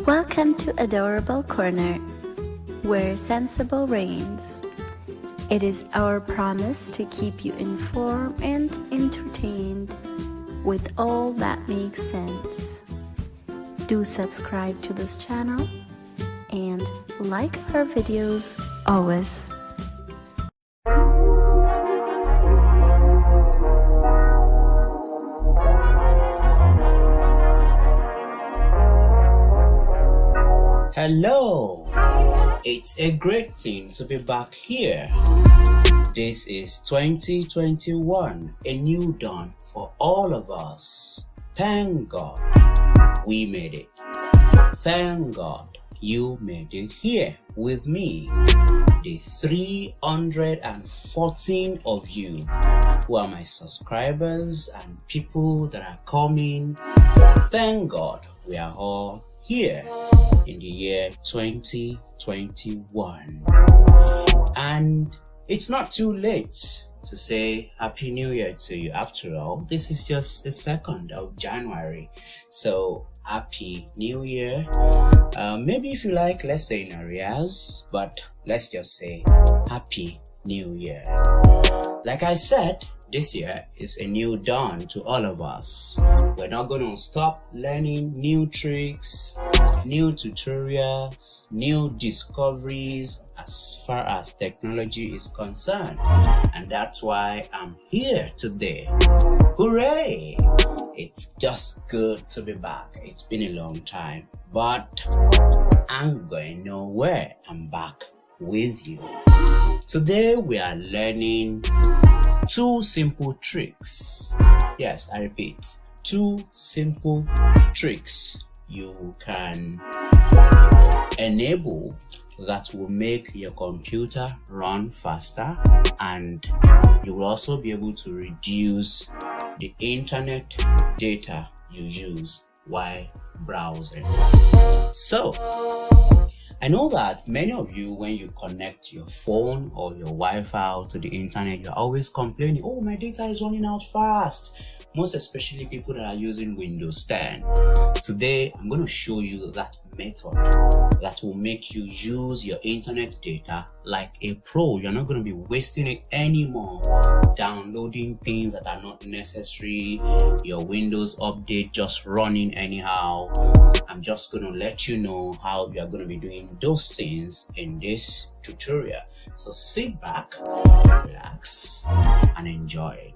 Welcome to Adorable Corner, where sensible reigns. It is our promise to keep you informed and entertained with all that makes sense. Do subscribe to this channel and like our videos always. Hello! It's a great thing to be back here. This is 2021, a new dawn for all of us. Thank God we made it. Thank God you made it here with me. The 314 of you who are my subscribers and people that are coming. Thank God we are all here in the year 2021. And it's not too late to say Happy New Year to you. After all, this is just the 2nd of January. So Happy New Year. Maybe if you like, let's say in arrears, but let's just say Happy New Year. Like I said, this year is a new dawn to all of us. We're not going to stop learning new tricks, new tutorials, new discoveries as far as technology is concerned. And that's why I'm here today. Hooray! It's just good to be back. It's been a long time, but I'm going nowhere. I'm back with you. Today we are learning 2 simple tricks. Yes, I repeat, 2 simple tricks you can enable that will make your computer run faster, and you will also be able to reduce the internet data you use while browsing. So I know that many of you, when you connect your phone or your Wi-Fi to the internet, you're always complaining, oh, my data is running out fast. Most especially people that are using Windows 10. Today, I'm going to show you that method that will make you use your internet data like a pro. You're not going to be wasting it anymore, downloading things that are not necessary, your Windows update just running anyhow. I'm just going to let you know how you are going to be doing those things in this tutorial. So sit back, relax, and enjoy.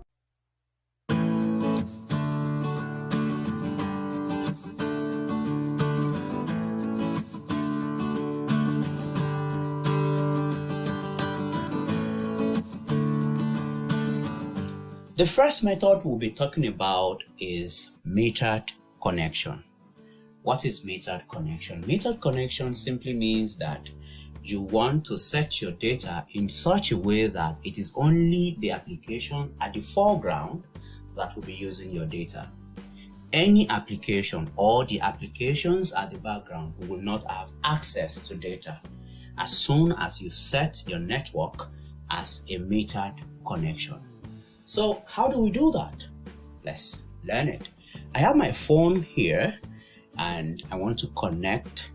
The first method we'll be talking about is metered connection. What is metered connection? Metered connection simply means that you want to set your data in such a way that it is only the application at the foreground that will be using your data. Any application or the applications at the background will not have access to data as soon as you set your network as a metered connection. So how do we do that? Let's learn it. I have my phone here and I want to connect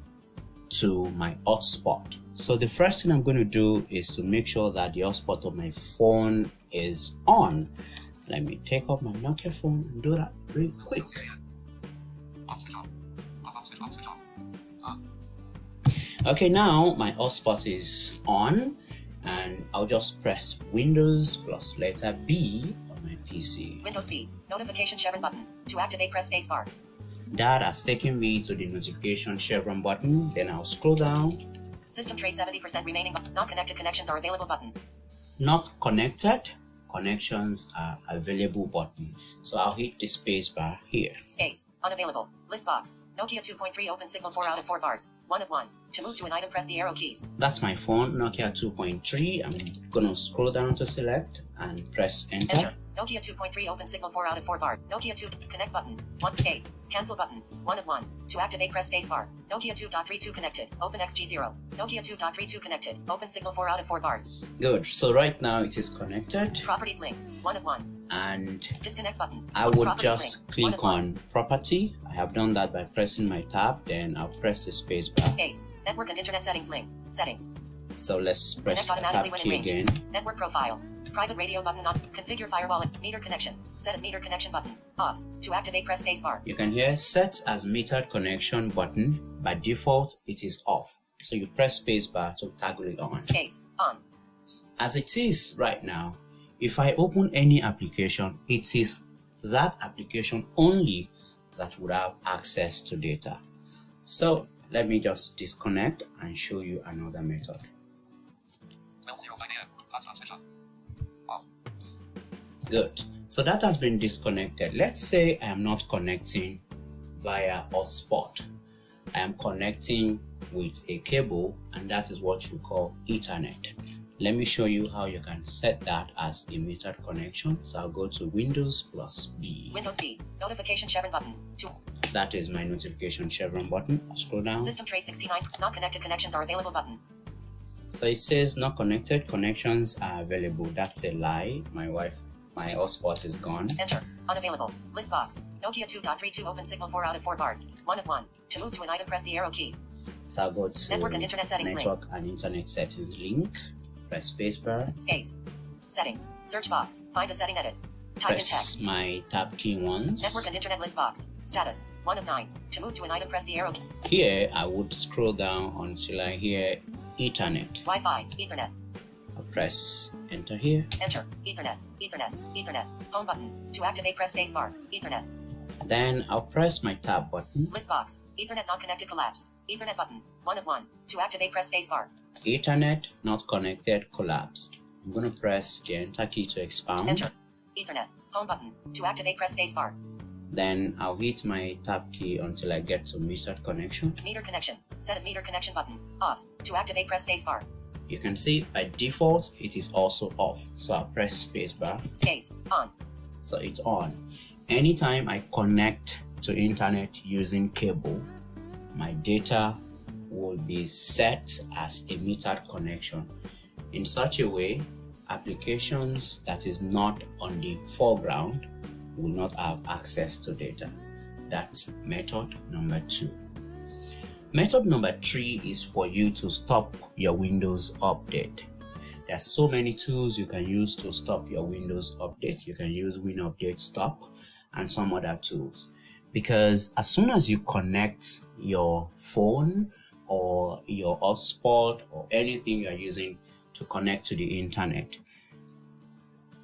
to my hotspot. So the first thing I'm going to do is to make sure that the hotspot of my phone is on. Let me take off my Nokia phone and do that really quick. Okay, now my hotspot is on. And I'll just press Windows plus letter B on my PC. Windows B, notification chevron button. To activate, press spacebar. That has taken me to the notification chevron button. Then I'll scroll down. System tray 70% remaining. Not connected connections are available button. Not connected connections are available button. So I'll hit the space bar here. Space, unavailable. List box. Nokia 2.3 open signal 4 out of 4 bars. 1 of 1. To move to an item, press the arrow keys. That's my phone, Nokia 2.3. I'm gonna scroll down to select and press enter. Enter. Nokia 2.3 open signal 4 out of 4 bar. Nokia 2 connect button. 1 space. Cancel button. 1 of 1. To activate, press space bar. Nokia 2.32 connected. Open XG0. Nokia 2.32 connected. Open signal 4 out of 4 bars. Good. So right now it is connected. Properties link. 1 of 1. and Disconnect button. I would Properties just link. click on property. I have done that by pressing my tab, then I'll press the space bar. Space. Network and internet settings link. Settings. So let's press Connect the automatically tab when in key range. again. Network profile. Private radio button on. Configure firewall. Meter connection. Set as meter connection button. Off. To activate, press space bar. You can hear set as metered connection button. By default, it is off. So you press space bar to toggle it on. Space. On. As it is right now, if I open any application, it is that application only that would have access to data. So let me just disconnect and show you another method. Good. So that has been disconnected. Let's say I am not connecting via hotspot. I am connecting with a cable, and that is what you call Ethernet. Let me show you how you can set that as a metered connection. So I'll go to Windows plus B. Windows B. Notification chevron button. 2. That is my notification chevron button. I'll scroll down. System tray 69. Not connected connections are available button. So it says not connected connections are available. That's a lie. My hotspot is gone. Enter. Unavailable. List box. Nokia 2.32 open signal 4 out of 4 bars. 1 of 1. To move to an item, press the arrow keys. So I'll go to Network and internet settings network and internet settings link. Press spacebar. Space. Settings. Search box. Find a setting edit. Type in Press text. my tab key once. Network and internet list box. Status. 1 of 9. To move to an item, press the arrow key. Here, I would scroll down until I hear Ethernet. Wi-Fi. Ethernet. I'll press enter here. Enter. Ethernet. Ethernet. Ethernet. Home button. To activate, press spacebar. Ethernet. Then I'll press my tab button. List box. Ethernet not connected collapsed. Ethernet button. 1 of 1. To activate, press spacebar. Ethernet not connected collapsed. I'm going to press the enter key to expand. Enter. Ethernet. Home button. To activate, press spacebar. Then I'll hit my tab key until I get to metered connection. Meter connection. Set as meter connection button. Off. To activate, press spacebar. You can see by default it is also off. So I'll press spacebar. Space. On. So it's on. Anytime I connect to internet using cable, my data will be set as a metered connection. In such a way, applications that is not on the foreground will not have access to data. That's method number 2. Method number 3 is for you to stop your Windows update. There's so many tools you can use to stop your Windows update. You can use WinUpdate Stop and some other tools. Because as soon as you connect your phone or your hotspot or anything you're using to connect to the internet,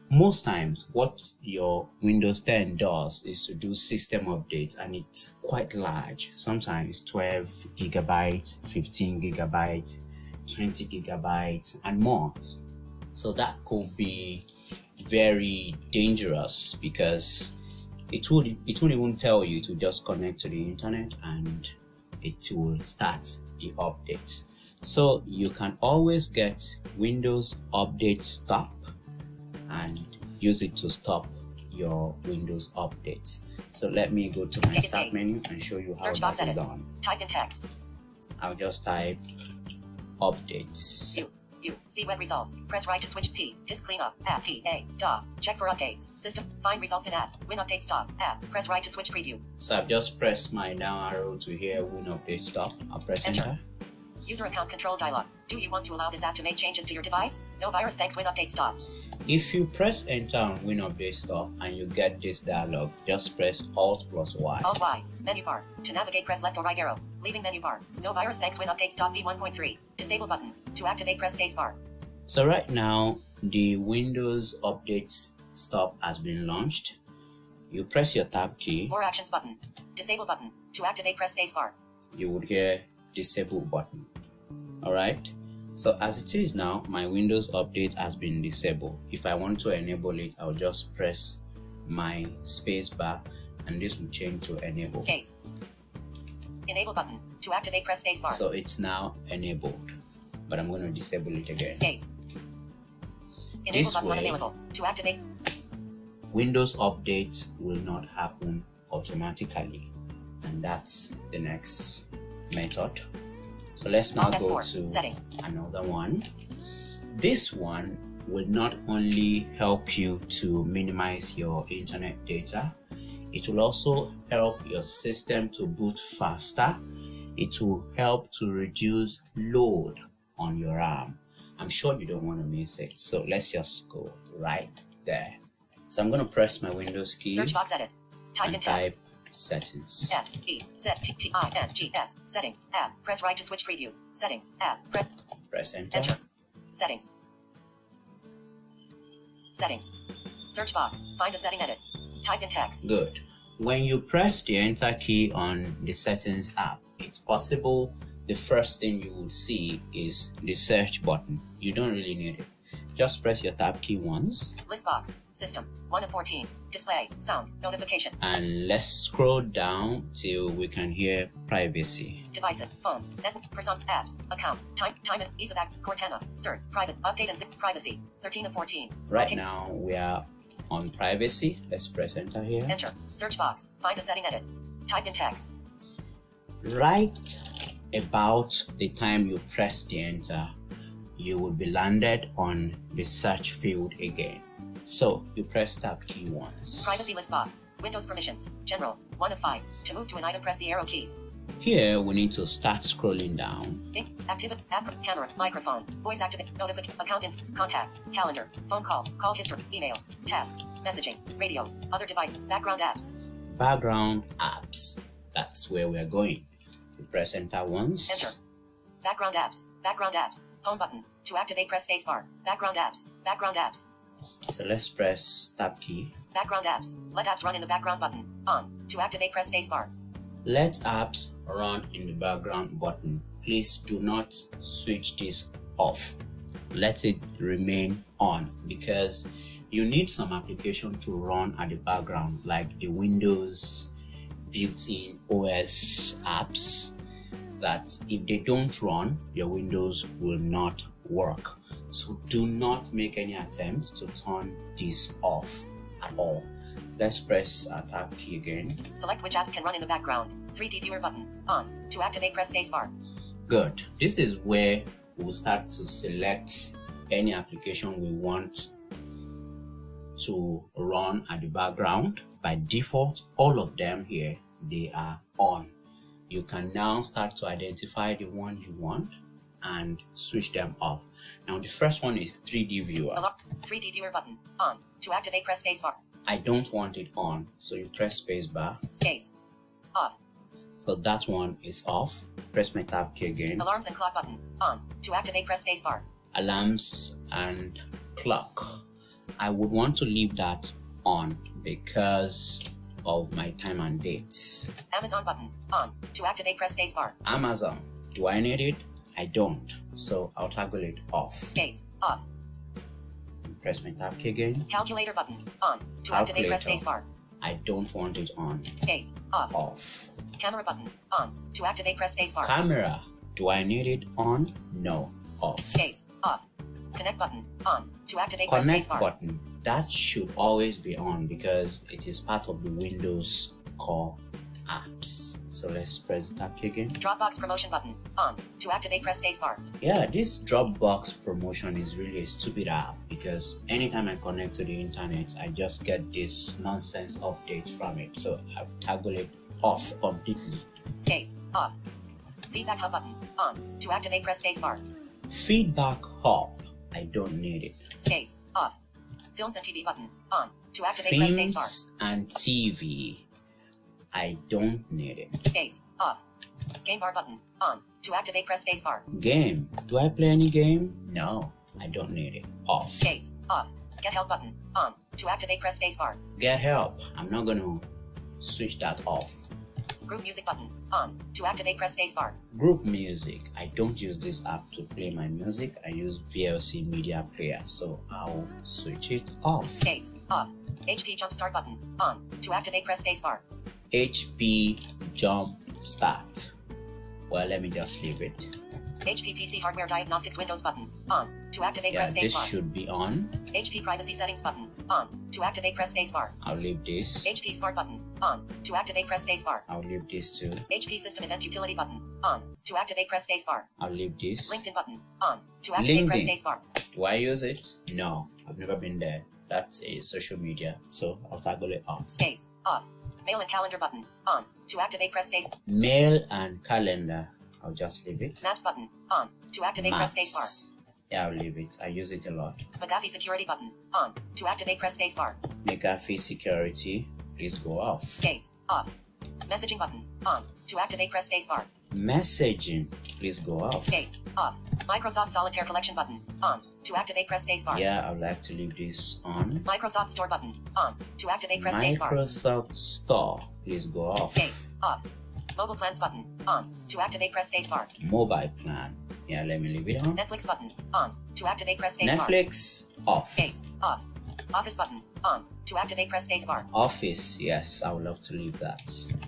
most times what your Windows 10 does is to do system updates, and it's quite large. Sometimes 12 gigabytes, 15 gigabytes, 20 gigabytes and more. So that could be very dangerous because it would even tell you to just connect to the internet and it will start the updates. So you can always get Windows Update Stop and use it to stop your Windows updates. So let me go to my start menu and show you how Search box that is edit. done. Type in text. I'll just type updates. View. See web results. Press right to switch P. Disk cleanup. App D A. DA. Check for updates. System. Find results in app. Win update stop. App. Press right to switch preview. So I've just pressed my down arrow to hear WinUpdate Stop. I'll press enter. User account control dialog. Do you want to allow this app to make changes to your device? No virus, thanks. Win update stop. If you press enter on WinUpdate Stop and you get this dialog, just press Alt plus Y. Alt Y. Menu bar. To navigate, press left or right arrow. Leaving menu bar. No virus, thanks. Win update stop v1.3. Disable button. To activate, press space bar. So right now, the Windows Update Stop has been launched. You press your tab key. More actions button. Disable button. To activate, press space bar. You would hear disable button. Alright, so as it is now, my Windows Update has been disabled. If I want to enable it, I'll just press my space bar and this will change to enable. Space. Enable button. To activate, press space bar. So it's now enabled, but I'm going to disable it again. Space. Enable This button way, unavailable. To activate. Windows Update will not happen automatically, and that's the next method. So let's now go to settings. another one. This one will not only help you to minimize your internet data, it will also help your system to boot faster. It will help to reduce load on your RAM. I'm sure you don't want to miss it, so let's just go right there. So I'm going to press my Windows key. Search box edit. Type in and type text. settings. S-E-Z-T-I-N-G-S. Settings. App. Press right to switch preview. Settings. App. Press enter. Enter. Settings. Settings. Search box. Find a setting, edit. Type in text. Good. When you press the enter key on the settings app, it's possible the first thing you will see is the search button. You don't really need it. Just press your tab key once. List box. System. 1 of 14. Display. Sound. Notification. And let's scroll down till we can hear privacy. Device. Phone. Person. Apps. Account. Time and ease of act. Cortana. Search. Private. Update and zip. Privacy. 13 of 14. Right Okay. now we are on privacy. Let's press enter here. Enter. Search box. Find a setting, edit. Type in text. Right about the time you press the enter, you will be landed on the search field again. So you press tab key once. Privacy list box. Windows permissions. General. 1 of 5. To move to an item, press the arrow keys. Here we need to start scrolling down. Activate. App. Camera. Microphone. Voice activate. Notification. Account. Contact. Calendar. Phone call. Call history. Email. Tasks. Messaging. Radios. Other device. Background apps. Background apps. That's where we are going. We press enter once. Enter. Background apps. Background apps. Home button. To activate, press spacebar. Background apps. Background apps. So let's press tab key. Background apps. Let apps run in the background button. On. To activate, press spacebar. Let apps run in the background button. Please do not switch this off. Let it remain on because you need some application to run at the background, like the Windows built-in OS apps, that if they don't run, your Windows will not work. So do not make any attempts to turn this off at all. Let's press tab key again. Select which apps can run in the background. 3D viewer button. On. To activate, press spacebar. Good. This is where we'll start to select any application we want to run at the background. By default, all of them here, they are on. You can now start to identify the one you want and switch them off. Now the first one is 3D viewer. Alarm. 3D viewer button. On. To activate, press spacebar. I don't want it on, so you press spacebar. Space. Off. So that one is off. Press my tab key again. Alarms and clock button. On. To activate, press spacebar. Alarms and clock. I would want to leave that on because of my time and dates. Amazon button. On. To activate, press spacebar. Amazon. Do I need it? I don't. So I'll toggle it off. Space. Off. Press my tab key again. Calculator button. On. To activate, press Calculator. spacebar. I don't want it on. Space. Off. Off. Camera button. On. To activate, press spacebar. Camera. Do I need it on? No. Off. Space. Off. Connect button. On. To activate, press Connect spacebar. button. That should always be on because it is part of the Windows core apps. So let's press the tab key again. Dropbox promotion button. On. To activate, press spacebar. Yeah, this Dropbox promotion is really a stupid app because anytime I connect to the internet, I just get this nonsense update from it. So I toggle it off completely. Space. Off. Feedback hub button. On. To activate, press spacebar. Feedback hub. I don't need it. Space. Off. Films and TV button. On. To activate, press spacebar. Films and TV. I don't need it. Space. Off. Game bar button. On. To activate, press spacebar. Game. Do I play any game? No, I don't need it. Off. Space. Off. Get help button. On. To activate, press spacebar. Get help. I'm not gonna switch that off. Group music button. On. To activate, press spacebar. Group music. I don't use this app to play my music. I use VLC media player, so I'll switch it off. Space. Off. HP jump start button. On. To activate, press spacebar. HP jump start. Well, let me just leave it. HP PC hardware diagnostics Windows button. On. To activate, Yeah, press this spacebar. should be on. HP privacy settings button. On. To activate, press spacebar. I'll leave this. HP smart button. On. To activate, press spacebar. I'll leave this too. HP system event utility button. On. To activate, press spacebar. I'll leave this. LinkedIn button. On. To activate, press LinkedIn. spacebar. Do I use it? No, I've never been there. That's a social media, so I'll toggle it off. Space. Off. Mail and calendar button. On. To activate, press space. Mail and calendar, I'll just leave it. Maps button. On. To activate, press space bar. Yeah, I'll leave it. I use it a lot. McAfee security button. On. To activate, press space bar. McAfee security, please go off. Space. Off. Messaging button. On. To activate, press space bar. Messaging, please go off. Space. Off. Microsoft Solitaire collection button. On. To activate, press space bar. Yeah, I would like to leave this on. Microsoft Store button. On. To activate, press space bar. Microsoft Store, please go off. Space. Off. Mobile plans button. On. To activate, press space bar. Mobile plan. Yeah, let me leave it on. Netflix button. On. To activate, press space bar. Netflix off. Space. Off. Office button. On. To activate, press space bar. Office, yes, I would love to leave that.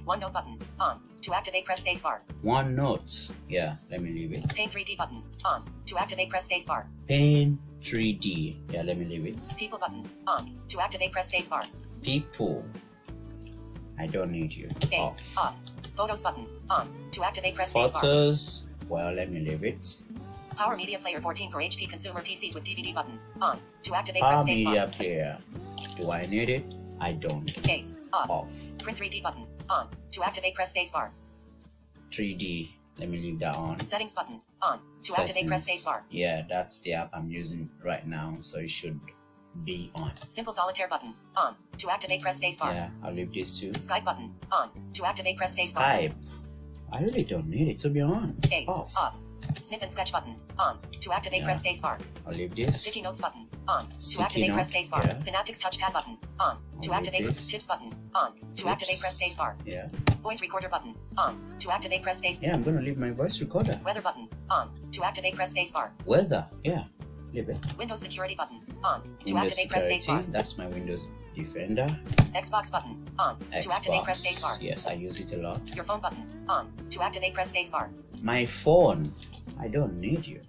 OneNote button. On. To activate, press space bar. OneNote, yeah, let me leave it. Paint 3D button. On. To activate, press space bar. Paint 3D, yeah, let me leave it. People button. On. To activate, press space bar. People, I don't need you. Space. Off. Photos button. On. To activate, press space bar. Photos, well, let me leave it. Power Media Player 14 for HP consumer PCs with DVD button. On. To activate, Power press space Media bar. Player, do I need it? I don't. Space. Off. Off. Print 3D button. On. To activate, press space bar. 3D, let me leave that on. Settings button. On. To activate, press space bar. Yeah, that's the app I'm using right now, so it should be on. Simple Solitaire button. On. To activate, press space bar. Yeah, I'll leave this too. Skype button. On. To activate, press space bar. Skype, I really don't need it to be on. Space. Off. Off. Snip and sketch button. On. To activate, Yeah. press space bar. I'll leave this. Sticky notes button. On. To Sticky activate, note, press space bar. yeah. Synaptics touchpad button. On. To I'll activate, leave this. tips button. On. To Tips. activate, press space bar. Yeah. Voice recorder button. On. To activate, press space. Yeah, I'm gonna leave my voice recorder. Weather button. On. To activate, press space bar. Weather, yeah, leave it. Windows security button. On. To Windows activate, press space bar. security, that's my Windows Defender. Xbox button. On. To activate, press space bar. Xbox, yes, I use it a lot. Your phone button. On. To activate, press space bar. My phone, I don't need you.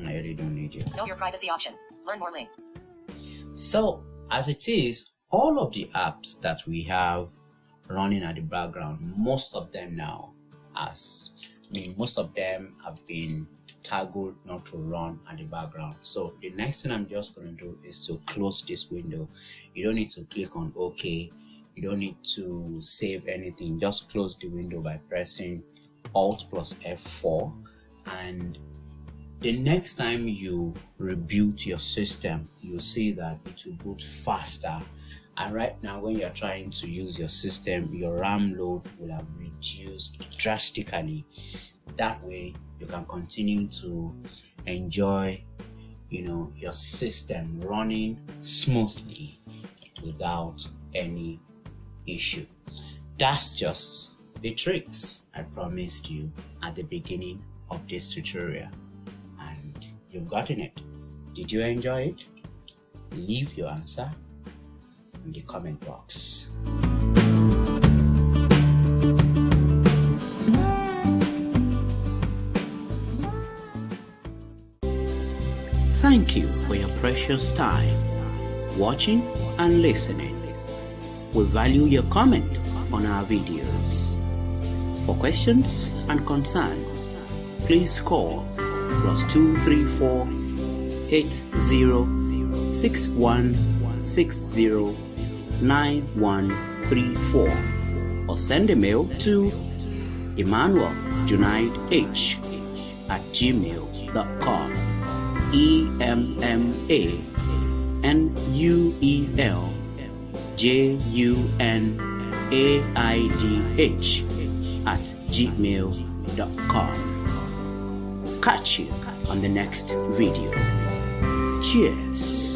I really don't need you. Know your privacy options. Learn more link. So, as it is, all of the apps that we have running at the background, most of them now, most of them have been toggled not to run at the background. So the next thing I'm just going to do is to close this window. You don't need to click on OK. You don't need to save anything. Just close the window by pressing Alt plus F4, and the next time you reboot your system, you'll see that it will boot faster. And right now, when you're trying to use your system, your RAM load will have reduced drastically. That way, you can continue to enjoy, your system running smoothly without any issue. That's just the tricks I promised you at the beginning of this tutorial. You've gotten it. Did you enjoy it? Leave your answer in the comment box. Thank you for your precious time watching and listening. We value your comment on our videos. For questions and concerns, please call +234 806160 9134 or send a mail to emmanueljunaidh@gmail.com. EMMANUELJUNAIDH@gmail.com. Catch you on the next video. Cheers.